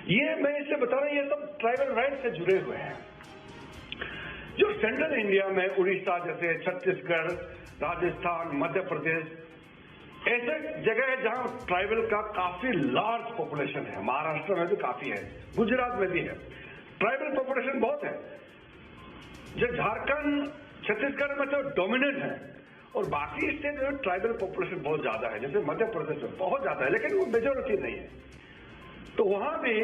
ये मैं इसलिए बता रहा हूं, ये सब ट्राइबल राइट से जुड़े हुए हैं। जो सेंट्रल इंडिया में उड़ीसा जैसे, छत्तीसगढ़, राजस्थान, मध्य प्रदेश, ऐसे जगह है जहां ट्राइबल का काफी लार्ज पॉपुलेशन है। महाराष्ट्र में भी काफी है, गुजरात में भी है, ट्राइबल पॉपुलेशन बहुत है। जो झारखंड, छत्तीसगढ़ में तो डोमिनेंट है, और बाकी स्टेट में ट्राइबल पॉपुलेशन बहुत ज्यादा है, जैसे मध्य प्रदेश में बहुत ज्यादा है, लेकिन वो मेजोरिटी नहीं है। तो वहां भी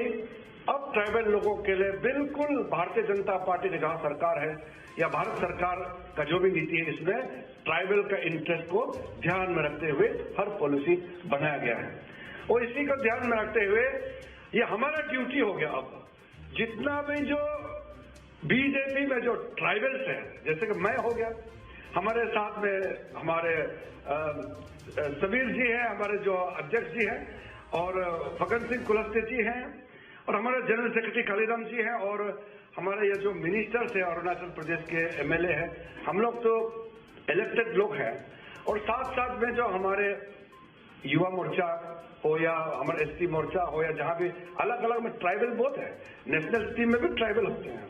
अब ट्राइबल लोगों के लिए बिल्कुल भारतीय जनता पार्टी की जहां सरकार है या भारत सरकार का जो भी नीति है, इसमें ट्राइबल का इंटरेस्ट को ध्यान में रखते हुए हर पॉलिसी बनाया गया है। और इसी को ध्यान में रखते हुए ये हमारा ड्यूटी हो गया, अब जितना भी जो बीजेपी में जो ट्राइबल्स है, जैसे कि मैं हो गया, हमारे साथ में हमारे समीर जी हैं, हमारे जो अध्यक्ष जी हैं, और फगन सिंह कुलस्ते जी हैं, और हमारे जनरल सेक्रेटरी कालीराम जी हैं, और हमारे ये जो मिनिस्टर्स हैं अरुणाचल प्रदेश के एमएलए हैं, हम लोग तो इलेक्टेड लोग हैं। और साथ साथ में जो हमारे युवा मोर्चा हो या हमारे एसटी मोर्चा हो या जहां भी अलग अलग में ट्राइबल बहुत है, नेशनल टीम में भी ट्राइबल होते हैं,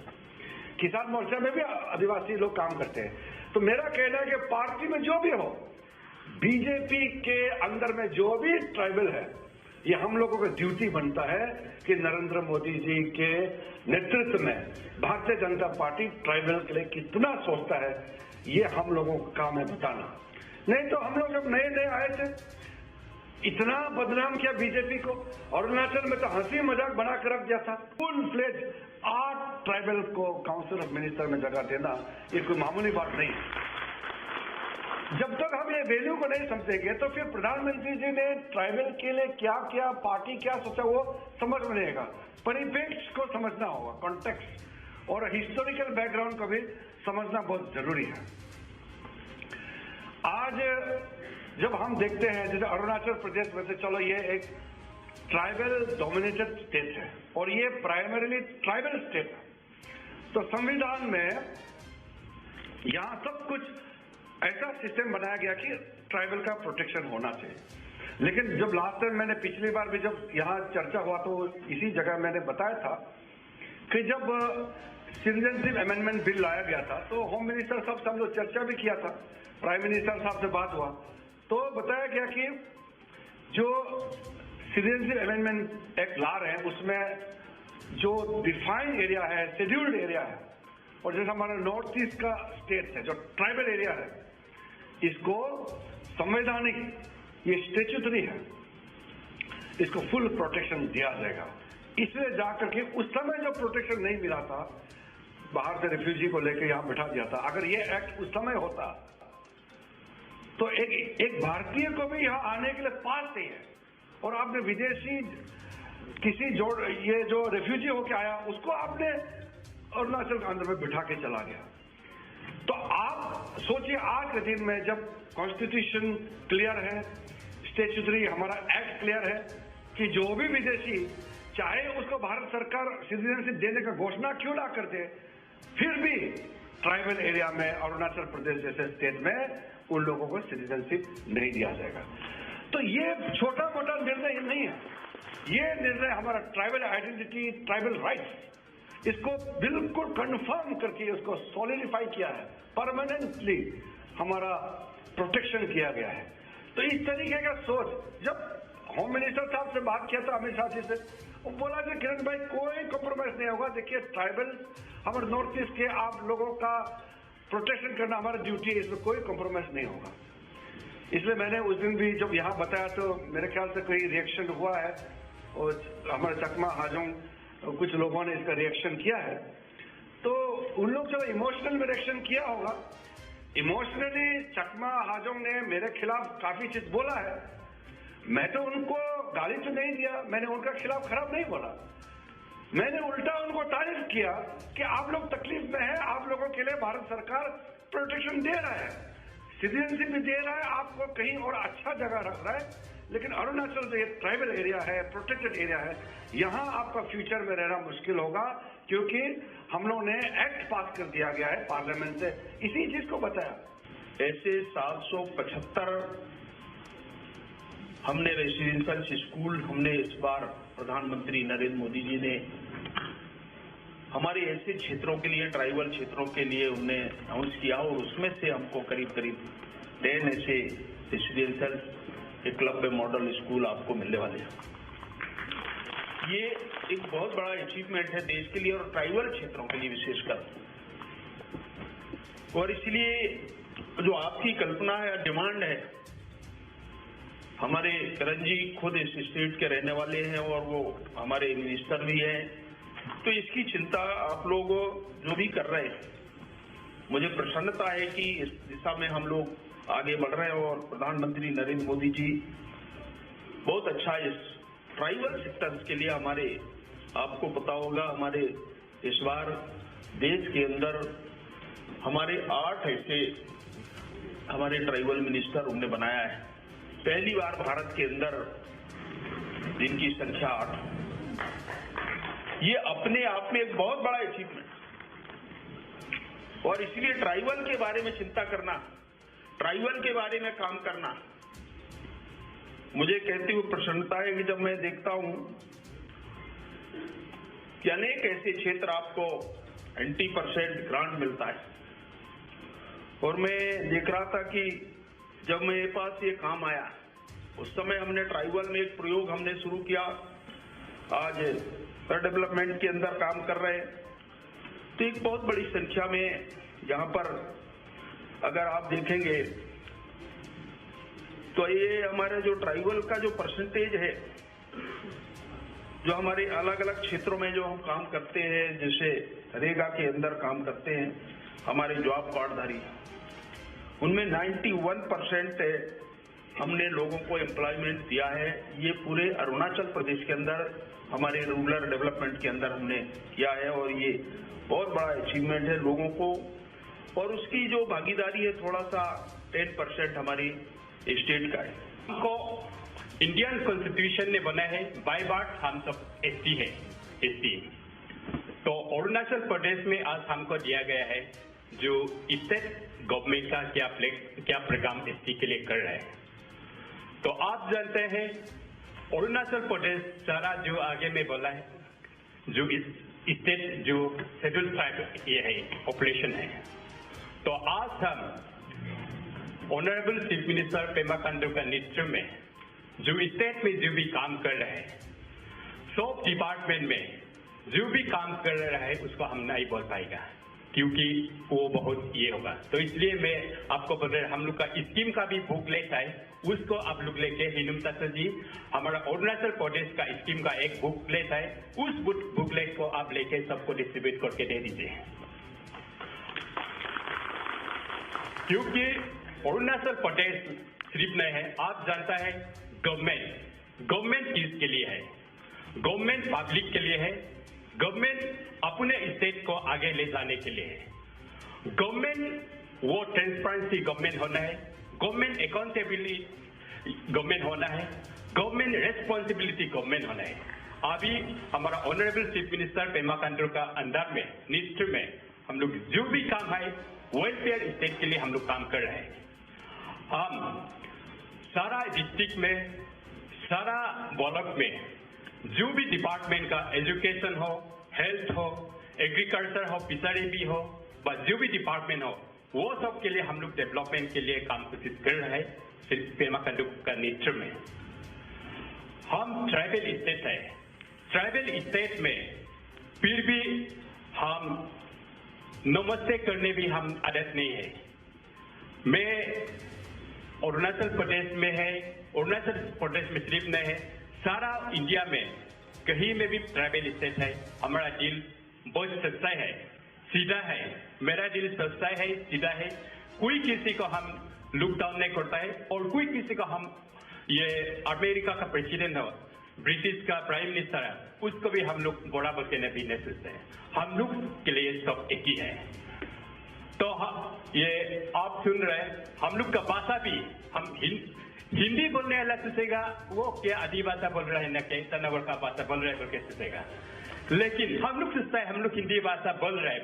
किसान मोर्चा में भी आदिवासी लोग काम करते हैं। तो मेरा कहना है कि पार्टी में जो भी हो, बीजेपी के अंदर में जो भी ट्राइबल है, ये हम लोगों का ड्यूटी बनता है कि नरेंद्र मोदी जी के नेतृत्व में भारतीय जनता पार्टी ट्राइबल के लिए कितना सोचता है, ये हम लोगों का काम है बताना। नहीं तो हम लोग जब नए नए आए थे, इतना बदनाम किया बीजेपी को, अरुणाचल में तो हंसी मजाक बना कर रख दिया था। फुल फ्लेज 8 ट्राइबल को काउंसिल ऑफ मिनिस्टर में जगह देना ये कोई मामूली बात नहीं है। जब तक हम ये वैल्यू को नहीं समझेंगे तो फिर प्रधानमंत्री जी ने ट्राइबल के लिए क्या क्या, पार्टी क्या सोचा, वो समझ में नहीं आएगा। परिप्रेक्ष्य को समझना होगा, कॉन्टेक्स्ट और हिस्टोरिकल बैकग्राउंड को भी समझना बहुत जरूरी है। आज जब हम देखते हैं जैसे अरुणाचल प्रदेश में से, चलो ये एक ट्राइबल डोमिनेटेड स्टेट है और ये प्राइमरीली ट्राइबल स्टेट है, तो संविधान में यहां सब कुछ ऐसा सिस्टम बनाया गया कि ट्राइबल का प्रोटेक्शन होना चाहिए। लेकिन जब लास्ट टाइम मैंने पिछली बार भी जब यहाँ चर्चा हुआ तो इसी जगह मैंने बताया था कि जब सिटीजनशिप अमेंडमेंट बिल लाया गया था तो होम मिनिस्टर साहब से हम लोग चर्चा भी किया था, प्राइम मिनिस्टर साहब से बात हुआ तो बताया गया कि जो सिटीजनशिप अमेंडमेंट एक्ट ला रहे हैं उसमें जो डिफाइंड एरिया है, शेड्यूल्ड एरिया है, और जैसे हमारा नॉर्थ ईस्ट का स्टेट है जो ट्राइबल एरिया है, इसको संवैधानिक, ये स्टैट्यूटरी है, इसको फुल प्रोटेक्शन दिया जाएगा। इसलिए जाकर के उस समय जो प्रोटेक्शन नहीं मिला था, बाहर से रिफ्यूजी को लेकर यहां बैठा दिया था, अगर ये एक्ट उस समय होता तो एक भारतीय को भी यहां आने के लिए पास नहीं है, और आपने विदेशी किसी ये जो रिफ्यूजी होके आया उसको आपने अरुणाचल के अंदर में बिठा के चला गया। तो आप सोचिए आज के दिन में जब कॉन्स्टिट्यूशन क्लियर है, स्टैट्यूटरी हमारा एक्ट क्लियर है कि जो भी विदेशी चाहे उसको भारत सरकार सिटीजनशिप देने का घोषणा क्यों ना कर दे, फिर भी ट्राइबल एरिया में अरुणाचल प्रदेश जैसे स्टेट में उन लोगों को सिटीजनशिप नहीं दिया जाएगा। तो ये छोटा मोटा निर्णय नहीं है, ये निर्णय हमारा ट्राइबल आइडेंटिटी, ट्राइबल राइट्स, इसको बिल्कुल कंफर्म करके उसको सॉलिडिफाई किया है, परमानेंटली हमारा प्रोटेक्शन किया गया है। तो इस तरीके का सोच जब होम मिनिस्टर साहब से बात किया था अमित शाह जी से, वो बोला कि किरण भाई कोई कॉम्प्रोमाइज नहीं होगा, देखिए ट्राइबल हमारे नॉर्थ ईस्ट के आप लोगों का प्रोटेक्शन करना हमारा ड्यूटी है, इसमें कोई कॉम्प्रोमाइज नहीं होगा। इसलिए मैंने उस दिन भी जब यहाँ बताया तो मेरे ख्याल से कोई रिएक्शन हुआ है, और हमारे चकमा हाजोंग कुछ लोगों ने इसका रिएक्शन किया है, तो उन लोग चलो इमोशनल में रिएक्शन किया होगा। इमोशनली चकमा हाजोंग ने मेरे खिलाफ काफी चीज बोला है, मैं तो उनको गाली तो नहीं दिया, मैंने उनका खिलाफ खराब नहीं बोला, मैंने उल्टा उनको तारीफ किया कि आप लोग तकलीफ में हैं, आप लोगों के लिए भारत सरकार प्रोटेक्शन दे रहा है, सिटीजनशिप भी दे रहा है, आपको कहीं और अच्छा जगह रख रहा है, लेकिन अरुणाचल जो ये ट्राइबल एरिया है, प्रोटेक्टेड एरिया है, यहाँ आपका फ्यूचर में रहना मुश्किल होगा, क्योंकि हम लोगों ने एक्ट पास कर दिया गया है पार्लियामेंट से, इसी चीज को बताया। ऐसे 775 हमने रेसिडेंशियल स्कूल हमने इस बार प्रधानमंत्री नरेंद्र मोदी जी ने हमारे ऐसे क्षेत्रों के लिए, ट्राइबल क्षेत्रों के लिए उन्होंने अनाउंस किया और उसमें से हमको करीब 10 ऐसे रेसिडेंशियल क्लब मॉडल स्कूल आपको मिलने वाले हैं। ये एक बहुत बड़ा अचीवमेंट है देश के लिए और ट्राइबल क्षेत्रों के लिए विशेषकर। और इसलिए जो आपकी कल्पना है, डिमांड है, हमारे करण जी खुद इस स्टेट के रहने वाले हैं और वो हमारे मिनिस्टर भी हैं, तो इसकी चिंता आप लोग जो भी कर रहे हैं, मुझे प्रसन्नता है कि इस दिशा में हम लोग आगे बढ़ रहे हैं और प्रधानमंत्री नरेंद्र मोदी जी बहुत अच्छा इस ट्राइबल सेक्टर्स के लिए हमारे, आपको पता होगा हमारे इस बार देश के अंदर हमारे 8 ऐसे हमारे ट्राइबल मिनिस्टर उन्होंने बनाया है। पहली बार भारत के अंदर जिनकी संख्या 8, ये अपने आप में एक बहुत बड़ा अचीवमेंट। और इसलिए ट्राइबल के बारे में चिंता करना, ट्राइबल के बारे में काम करना, मुझे कहते हुए प्रसन्नता है कि जब मैं देखता हूं कि अनेक ऐसे क्षेत्र आपको 90% ग्रांट मिलता है। और मैं देख रहा था कि जब मेरे पास ये काम आया उस समय हमने ट्राइबल में एक प्रयोग हमने शुरू किया। आज डेवलपमेंट के अंदर काम कर रहे हैं, तो एक बहुत बड़ी संख्या में यहाँ पर अगर आप देखेंगे तो ये हमारे जो ट्राइबल का जो परसेंटेज है, जो हमारे अलग अलग क्षेत्रों में जो हम काम करते हैं, जैसे रेगा के अंदर काम करते हैं हमारे जॉब कार्डधारी, उनमें 91% हमने लोगों को एम्प्लॉयमेंट दिया है। ये पूरे अरुणाचल प्रदेश के अंदर हमारे रूरल डेवलपमेंट के अंदर हमने किया है और ये बहुत बड़ा अचीवमेंट है लोगों को। और उसकी जो भागीदारी है थोड़ा सा 10% हमारी स्टेट का है। हमको इंडियन कॉन्स्टिट्यूशन ने बना है, बाय बर्थ हम सब एसटी है, एसटी। तो अरुणाचल प्रदेश में आज हमको दिया गया है जो स्टेट गवर्नमेंट का क्या प्रोग्राम एसटी के लिए कर रहा है। तो आप जानते हैं अरुणाचल प्रदेश सारा जो आगे में बोला है, जो इस स्टेट जो शेड्यूल ट्राइब ये है पॉपुलेशन है। तो आज हम honourable chief minister Pema Khandu का नेतृत्व में जो स्टेट में जो भी काम कर रहे हैं, सब डिपार्टमेंट में जो भी काम कर रहा है उसको हम नहीं बोल पाएगा क्योंकि वो बहुत ये होगा। तो इसलिए मैं आपको बता रहा, हम लोग का स्कीम का भी बुकलेट है, उसको आप लोग लेके हिनुमता जी हमारा अरुणाचल प्रदेश का स्कीम का एक बुकलेट है, उस बुकलेट को आप लेके सबको डिस्ट्रीब्यूट करके दे दीजिए। क्योंकि अरुणाचल प्रदेश सिर्फ नहीं है, आप जानता है गवर्नमेंट किसके लिए है? गवर्नमेंट पब्लिक के लिए है, गवर्नमेंट अपने स्टेट को आगे ले जाने के लिए है। गवर्नमेंट वो ट्रांसपेरेंसी गवर्नमेंट होना है, गवर्नमेंट अकाउंटेबिलिटी गवर्नमेंट होना है, गवर्नमेंट रेस्पॉन्सिबिलिटी गवर्नमेंट होना है। अभी हमारा honourable chief minister Pema Khandu का अंदर में नेतृत्व में हम लोग जो भी काम है वेलफेयर स्टेट के लिए हम लोग काम कर रहे हैं। हम सारा डिस्ट्रिक्ट में, सारा ब्लॉक में जो भी डिपार्टमेंट का एजुकेशन हो, हेल्थ हो, एग्रीकल्चर हो, फिशरी भी हो, बस जो भी डिपार्टमेंट हो वो सब के लिए हम लोग डेवलपमेंट के लिए काम कोशिश कर रहे हैं सिर्फ पेमा खांडू का नेतृत्व में। हम ट्राइबल स्टेट है, ट्राइबल स्टेट में फिर भी हम नमस्ते करने भी हम आदत नहीं है। मैं अरुणाचल प्रदेश में है, अरुणाचल प्रदेश में सिर्फ नहीं है, सारा इंडिया में कहीं में भी ट्राइबल स्टेट है। हमारा दिल बहुत सच्चा है, सीधा है, मेरा दिल सच्चा है, सीधा है। कोई किसी को हम लुक डाउन नहीं करता है और कोई किसी को हम ये अमेरिका का प्रेसिडेंट हो, ब्रिटिश का प्राइम मिनिस्टर है, उसको भी हम लोग बड़ा बोल के नहीं सोचते हैं। हम लोग के लिए सब एक ही है। तो ये आप सुन रहे हैं, हम लोग का भाषा भी हम हिंदी बोलने वाला सोचेगा वो क्या आदिभाषा बोल रहा है ना क्या तनावर का भाषा बोल रहा है बोल के सोचेगा, लेकिन हम लोग सोचता है हम लोग हिंदी भाषा बोल रहे हैं।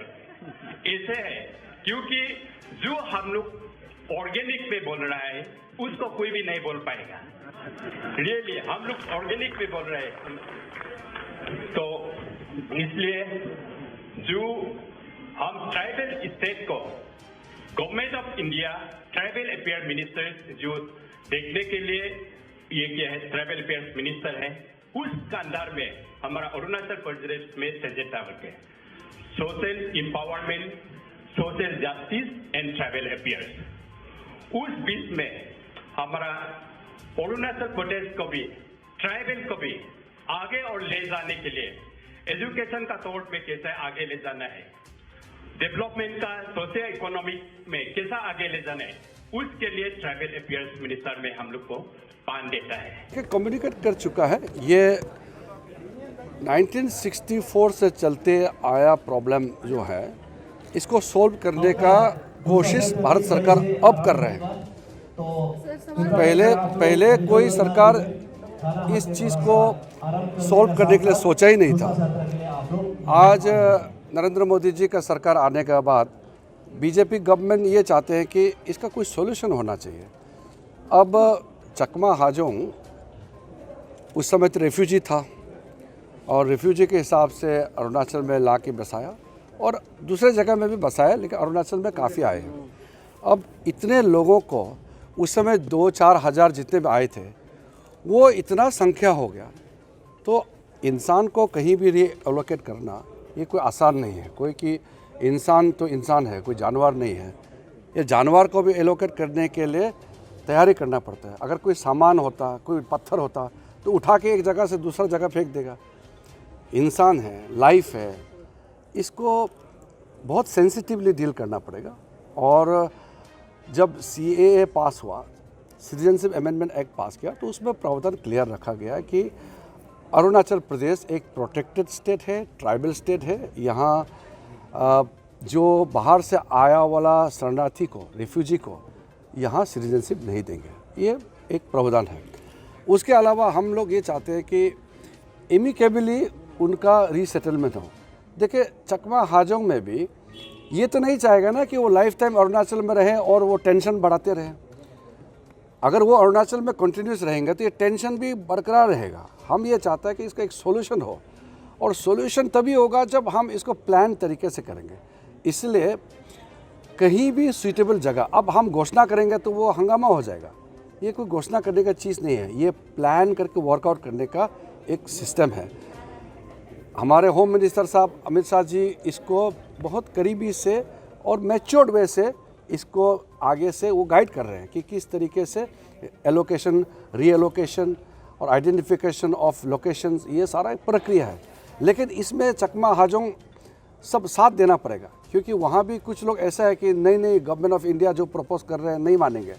ऐसे है क्योंकि जो हम लोग ऑर्गेनिक पे बोल रहा है उसको कोई भी नहीं बोल पाएगा। रियली हम लोग ऑर्गेनिक पे बोल रहे हैं, तो इसलिए जो हम ट्राइबल स्टेट को government of India tribal affair minister जो देखने के लिए ये क्या है ट्राइबल अफेयर्स मिनिस्टर है, उसका अंदर में हमारा अरुणाचल प्रदेश में सब्जेक्ट है social empowerment, social justice and tribal affairs. उस बीच में हमारा अरुणाचल प्रदेश को भी ट्राइबल को भी आगे और ले जाने के लिए एजुकेशन का तौर पे कैसे आगे ले जाना है, डेवलपमेंट का सोशियो इकोनॉमिक में कैसा आगे ले जाना है, उसके लिए ट्राइबल अफेयर्स मिनिस्टर में हम लोग को पान देता है। कम्युनिकेट कर चुका है। ये 1964 से चलते आया प्रॉब्लम जो है इसको सोल्व करने का कोशिश भारत सरकार अब कर रहे हैं। पहले कोई सरकार इस चीज़ को सोल्व करने के लिए सोचा ही नहीं था। आज नरेंद्र मोदी जी का सरकार आने के बाद बीजेपी गवर्नमेंट ये चाहते हैं कि इसका कोई सॉल्यूशन होना चाहिए। अब चकमा हाजोंग उस समय तो रेफ्यूजी था और रेफ्यूजी के हिसाब से अरुणाचल में ला के बसाया और दूसरे जगह में भी बसाया, लेकिन अरुणाचल में काफ़ी आए हैं। अब इतने लोगों को उस समय 2-4 हज़ार जितने भी आए थे वो इतना संख्या हो गया, तो इंसान को कहीं भी रीएलोकेट करना ये कोई आसान नहीं है। कोई कि इंसान तो इंसान है, कोई जानवर नहीं है। ये जानवर को भी एलोकेट करने के लिए तैयारी करना पड़ता है। अगर कोई सामान होता, कोई पत्थर होता तो उठा के एक जगह से दूसरा जगह फेंक देगा। इंसान है, लाइफ है, इसको बहुत सेंसिटिवली डील करना पड़ेगा। और जब CAA पास हुआ, सिटीजनशिप अमेंडमेंट एक्ट पास किया, तो उसमें प्रावधान क्लियर रखा गया कि अरुणाचल प्रदेश एक प्रोटेक्टेड स्टेट है, ट्राइबल स्टेट है। यहाँ जो बाहर से आया वाला शरणार्थी को, रेफ्यूजी को यहाँ सिटीजनशिप नहीं देंगे, ये एक प्रावधान है। उसके अलावा हम लोग ये चाहते हैं कि एमिकेबली उनका रीसेटलमेंट हो। देखिए चकमा हाजोंग में भी ये तो नहीं चाहेगा ना कि वो लाइफ टाइम अरुणाचल में रहें और वो टेंशन बढ़ाते रहें। अगर वो अरुणाचल में कंटिन्यूस रहेंगे तो ये टेंशन भी बरकरार रहेगा। हम ये चाहते हैं कि इसका एक सॉल्यूशन हो, और सॉल्यूशन तभी होगा जब हम इसको प्लान तरीके से करेंगे। इसलिए कहीं भी सूटेबल जगह अब हम घोषणा करेंगे तो वो हंगामा हो जाएगा। ये कोई घोषणा करने का चीज़ नहीं है, ये प्लान करके वर्कआउट करने का एक सिस्टम है। हमारे होम मिनिस्टर साहब अमित शाह जी इसको बहुत करीबी से और मैच्योर्ड वे से इसको आगे से वो गाइड कर रहे हैं कि किस तरीके से एलोकेशन, रीएलोकेशन और आइडेंटिफिकेशन ऑफ लोकेशंस, ये सारा एक प्रक्रिया है। लेकिन इसमें चकमा हाजोंग सब साथ देना पड़ेगा, क्योंकि वहाँ भी कुछ लोग ऐसा है कि नहीं गवर्नमेंट ऑफ इंडिया जो प्रपोज कर रहे हैं नहीं मानेंगे,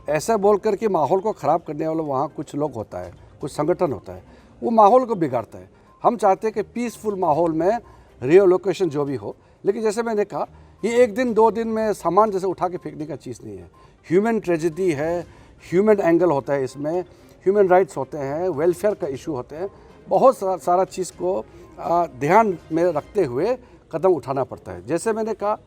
ऐसा बोल कर के माहौल को ख़राब करने वाले वहाँ कुछ लोग होता है, कुछ संगठन होता है, वो माहौल को बिगाड़ता है। हम चाहते हैं कि पीसफुल माहौल में रीएलोकेशन जो भी हो, लेकिन जैसे मैंने कहा ये 1 दिन 2 दिन में सामान जैसे उठा के फेंकने का चीज़ नहीं है। ह्यूमन ट्रेजेडी है, ह्यूमन एंगल होता है इसमें, ह्यूमन राइट्स होते हैं, वेलफेयर का इशू होते हैं, बहुत सारा चीज़ को ध्यान में रखते हुए कदम उठाना पड़ता है। जैसे मैंने कहा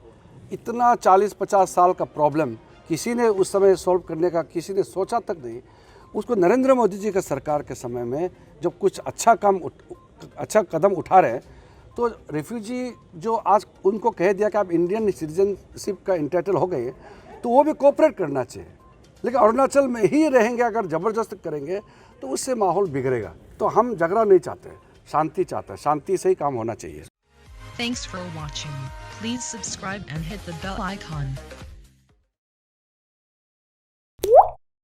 इतना 40-50 साल का प्रॉब्लम किसी ने उस समय सॉल्व करने का किसी ने सोचा तक नहीं। उसको नरेंद्र मोदी जी का सरकार के समय में जब कुछ अच्छा कदम उठा रहे हैं, तो रेफ्यूजी जो आज उनको कह दिया कि आप इंडियन सिटीजनशिप का इंटाइटल हो गए, तो वो भी कोऑपरेट करना चाहिए। लेकिन अरुणाचल में ही रहेंगे अगर ज़बरदस्त करेंगे तो उससे माहौल बिगड़ेगा। तो हम झगड़ा नहीं चाहते, शांति चाहते हैं, शांति से ही काम होना चाहिए। Thanks for watching. Please subscribe and hit the bell icon.